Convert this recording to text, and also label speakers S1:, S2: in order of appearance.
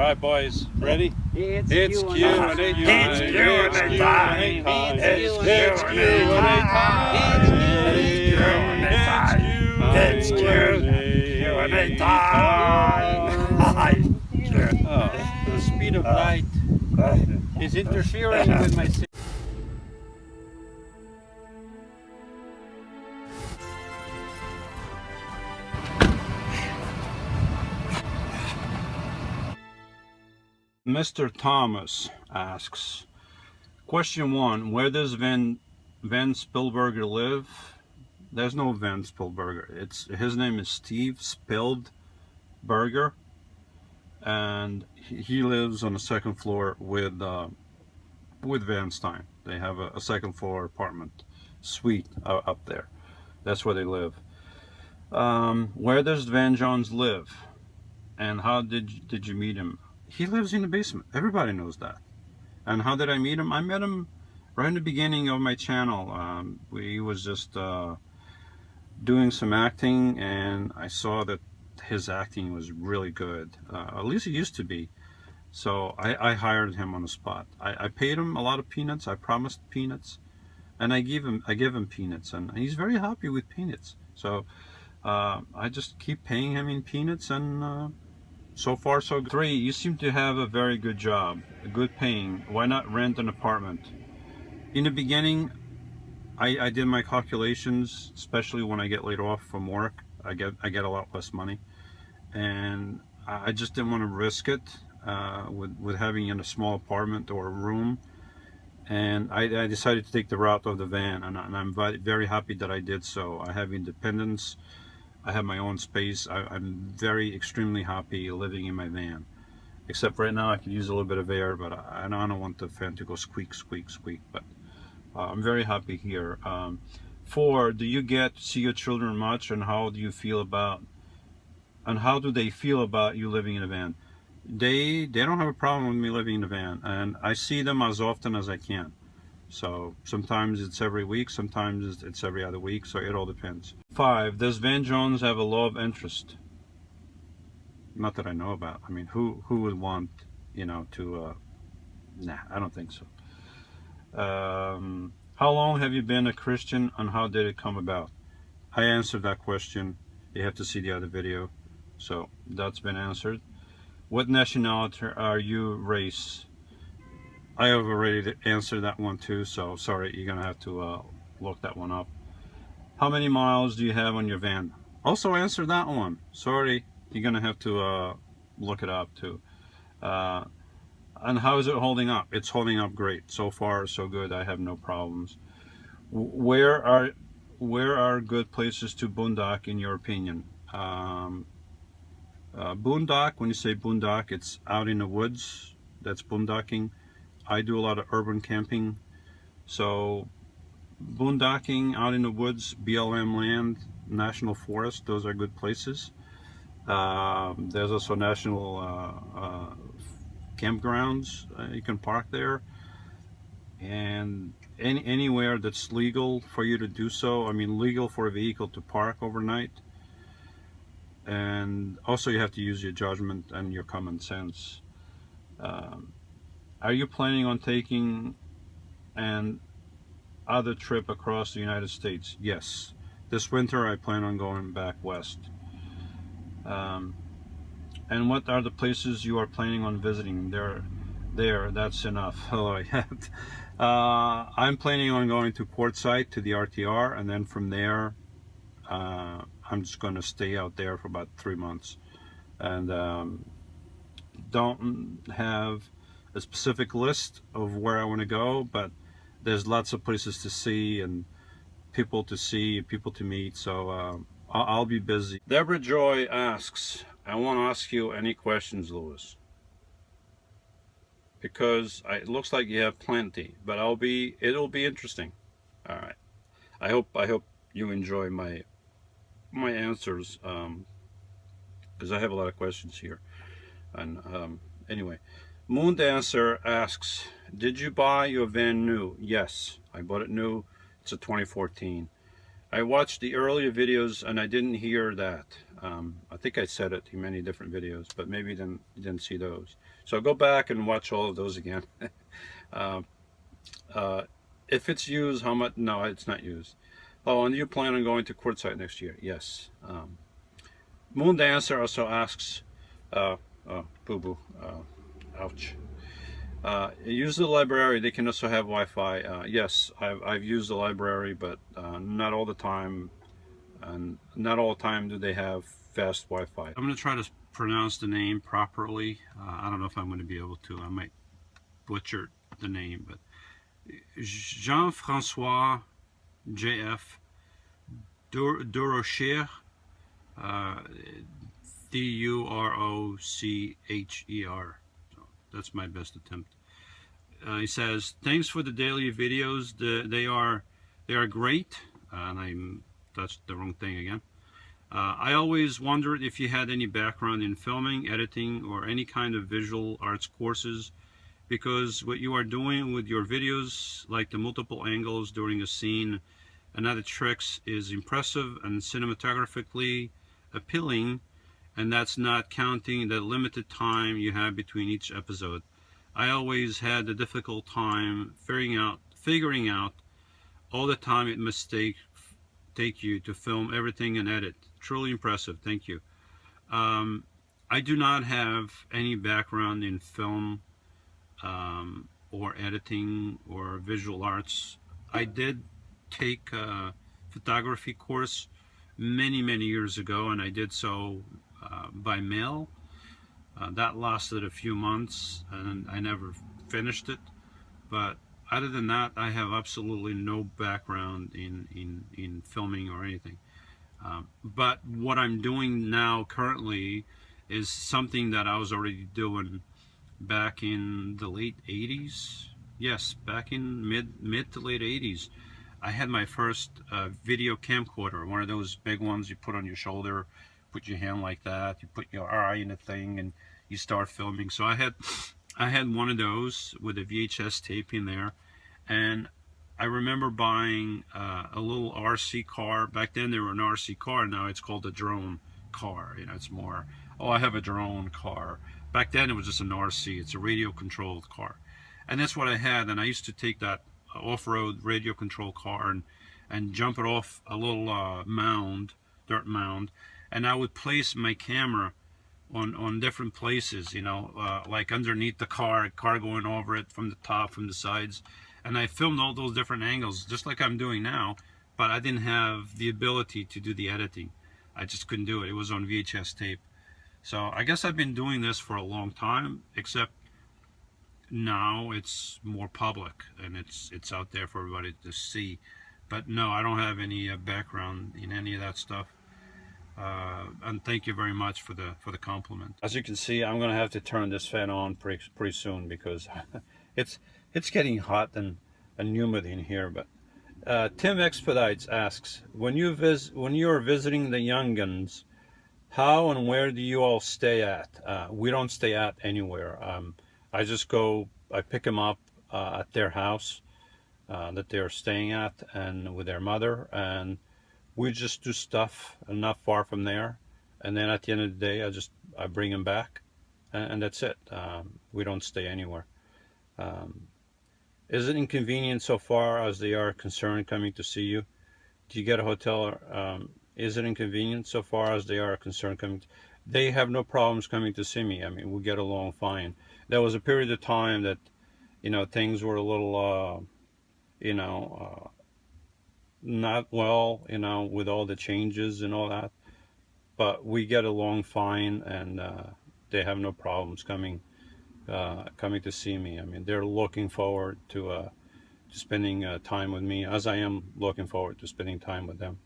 S1: Alright boys, ready?
S2: It's
S1: It's
S2: Q&A
S1: Q&A
S2: time.
S1: It's Q&A time. It's Q&A time. It's Q&A time. The speed of light is interfering with my signal. Mr. Thomas asks, question 1, where does Van Spielberger live? There's no Van Spielberger. His name is Steve Spildberger, and he lives on the second floor with Van Stein. They have a second floor apartment suite up there. That's where they live. Where does Van Johns live, and how did you meet him? He lives in the basement. Everybody knows that. And how did I meet him? I met him right in the beginning of my channel. He was just doing some acting, and I saw that his acting was really good. At least it used to be. So I hired him on the spot. I paid him a lot of peanuts. I promised peanuts, and I give him peanuts, and he's very happy with peanuts. So I just keep paying him in peanuts, and so far so good. 3, you seem to have a very good job, good paying. Why not rent an apartment? In the beginning, I did my calculations, especially when I get laid off from work. I get a lot less money, and I just didn't want to risk it with having in a small apartment or a room. And I decided to take the route of the van, and I'm very happy that I did so. I have independence. I have my own space. I'm extremely happy living in my van. Except right now I could use a little bit of air, but I don't want the fan to go squeak, squeak, squeak. But I'm very happy here. 4, do you get to see your children much, and how do they feel about you living in a van? They don't have a problem with me living in a van, and I see them as often as I can. So sometimes it's every week, sometimes it's every other week, so it all depends. 5, does Van Jones have a love interest? Not that I know about. I mean, who would want, to, nah, I don't think so. How long have you been a Christian, and how did it come about? I answered that question. You have to see the other video. So that's been answered. What nationality are you, race? I have already answered that one too, so sorry, you're gonna have to look that one up. How many miles do you have on your van? Also answered that one. Sorry, you're gonna have to look it up too. And how is it holding up? It's holding up great. So far, so good. I have no problems. Where are good places to boondock in your opinion? Boondock, when you say boondock, it's out in the woods. That's boondocking. I do a lot of urban camping, so boondocking out in the woods, BLM land, national forest, those are good places. There's also national campgrounds. You can park there, and anywhere that's legal for you to do so. I mean, legal for a vehicle to park overnight. And also you have to use your judgment and your common sense. Are you planning on taking an other trip across the United States? Yes. This winter I plan on going back west. And what are the places you are planning on visiting? There, that's enough. Hello. I'm planning on going to Quartzsite, to the RTR, and then from there I'm just going to stay out there for about 3 months. And don't have a specific list of where I want to go, but there's lots of places to see and people to see, people to meet, so I'll be busy. Deborah Joy asks, I won't ask you any questions, Louis, because it looks like you have plenty, but it'll be interesting. All right, I hope you enjoy my answers, because I have a lot of questions here. And anyway, Moon Dancer asks, did you buy your van new? Yes, I bought it new. It's a 2014. I watched the earlier videos and I didn't hear that. I think I said it in many different videos, but maybe you didn't see those. So go back and watch all of those again. uh, uh, if it's used, how much? No, it's not used. Oh, and you plan on going to Quartzsite next year? Yes. Moon Dancer also asks, boo boo, ouch. Use the library. They can also have Wi-Fi. Yes, I've used the library, but not all the time. And not all the time do they have fast Wi-Fi. I'm going to try to pronounce the name properly. I don't know if I'm going to be able to. I might butcher the name, but Jean-François J.F. Durocher, D-U-R-O-C-H-E-R. So that's my best attempt. He says, thanks for the daily videos. They are great. And that's the wrong thing again. I always wondered if you had any background in filming, editing, or any kind of visual arts courses, because what you are doing with your videos, like the multiple angles during a scene and other tricks, is impressive and cinematographically appealing, and that's not counting the limited time you have between each episode. I always had a difficult time figuring out all the time it must take you to film everything and edit. Truly impressive. Thank you. I do not have any background in film or editing or visual arts. I did take a photography course many years ago, and I did so by mail. That lasted a few months and I never finished it, but other than that, I have absolutely no background in filming or anything. But what I'm doing now currently is something that I was already doing back in the late 80s. Yes, back in mid to late 80s. I had my first video camcorder, one of those big ones you put on your shoulder, put your hand like that, you put your eye in the thing, and you start filming. So I had one of those with a VHS tape in there, and I remember buying a little RC car. Back then they were an RC car, now it's called a drone car. You know, it's more, oh, I have a drone car. Back then it was just an RC, it's a radio controlled car. And that's what I had, and I used to take that off-road radio controlled car and jump it off a little dirt mound, and I would place my camera on different places, you know, like underneath the car going over it from the top, from the sides, and I filmed all those different angles just like I'm doing now, but I didn't have the ability to do the editing. I just couldn't do it. It was on VHS tape. So I guess I've been doing this for a long time, except now it's more public and it's out there for everybody to see. But no, I don't have any background in any of that stuff. And thank you very much for the compliment. As you can see, I'm gonna have to turn this fan on pretty soon because it's getting hot and humid in here. But Tim Expedites asks, when you are visiting the young'uns, how and where do you all stay at? We don't stay at anywhere. I just go, I pick them up at their house that they're staying at, and with their mother, and we just do stuff not far from there, and then at the end of the day I bring them back, and that's it. We don't stay anywhere. Is it inconvenient so far as they are concerned coming to see you? Do you get a hotel? Is it inconvenient so far as they are concerned coming? They have no problems coming to see me. I mean, we get along fine. There was a period of time that, you know, things were a little, not well, you know, with all the changes and all that. But we get along fine, and they have no problems coming to see me. I mean, they're looking forward to spending time with me, as I am looking forward to spending time with them.